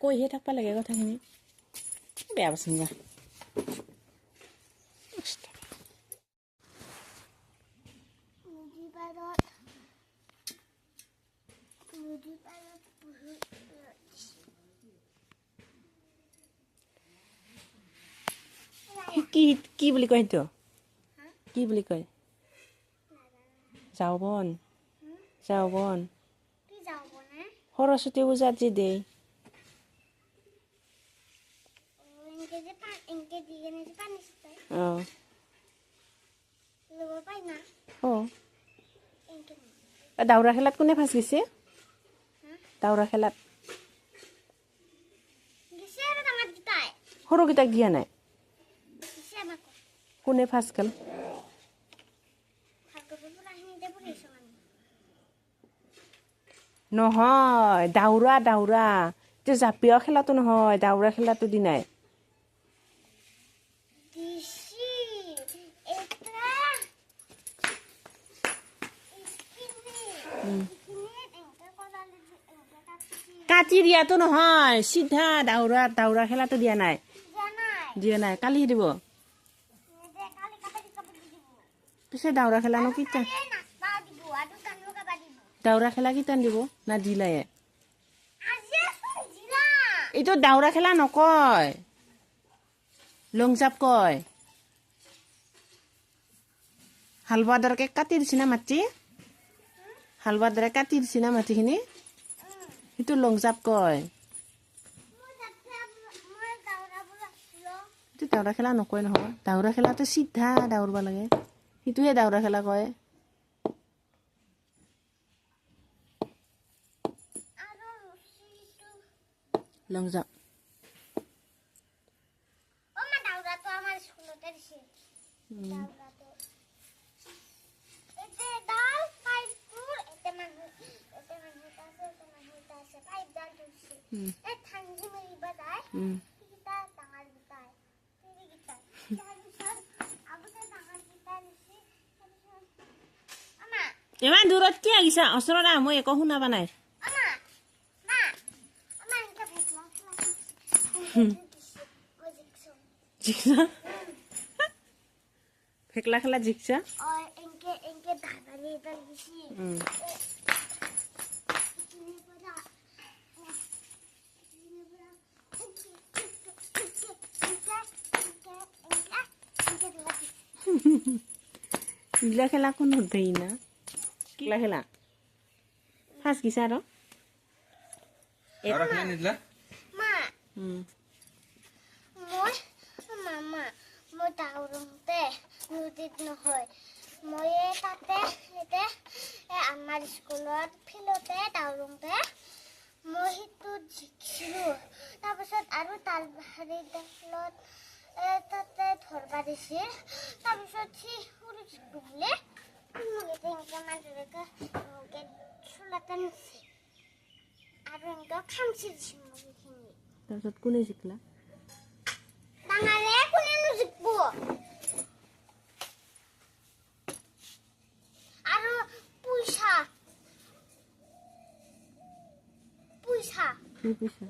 কৈহে থাকবা লাগে কথাখিনি বেয়া পাইছে যা কি কি বুলি কয় সেইটো কি বুলি কয় যাওবন যাওবন সৰস্বতী পূজাত যে দেই দাউৰা খেলাত কোনে ফাৰ্ষ্ট গৈছে দাউৰা খেলাত সৰুকেইটাক দিয়া নাই কোনে ফাৰ্ষ্ট গ'ল নহয় দাউৰা দাউৰা এইটো জাপিওৱা খেলাটো নহয় দাউৰা খেলাটো দি নাই কাটি দিয়াটো নহয় চিধা দাউৰা দাউৰা খেলাটো দিয়া নাই কালি দিব পিছে দাউৰা খেলানো কিটা দাউৰা খেলা কিটান দিব না দিলাই এইটো দাউৰা খেলা নকয় লং জাপ কয় হালৱা দৰকে কাটি দিছি না মাটি হালৱা দৰে কাটি দিছি না মাটিখিনি সেইটো লং জাপ কয় এইটো দাউৰা খেলা নকয় নহয় দাউৰা খেলাটো চিধা দাউৰব লাগে সেইটোহে দাউৰা খেলা কয় লং জাপ ইমান দূৰত কি আহিছা ওচৰত আহ মই একো শুনা পোৱা নাই জিকছা ফেকলা খেলা জিকছা ইগলা খেলা কোনো দেই না কিলা খেলা ফাৰ্ষ্ট গিছা আৰু মই দাউৰতে নদীত নহয় মই তাতে আমাৰ স্কুলত ফিল্ডতে দাউৰতে মই সেইটো জিকিছিলোঁ তাৰপিছত আৰু তাৰ হেৰি দেখলত তাতে ধৰবা দিছিল তাৰপিছত সি সৰু জিকো বোলে চোলাতে নিছে আৰু এনেকৈ খামচি দিছিল মইখিনি তাৰপিছত কোনে জিকলা ডাঙাৰে কোনেনো জিকব আৰু পইচা কি পইচা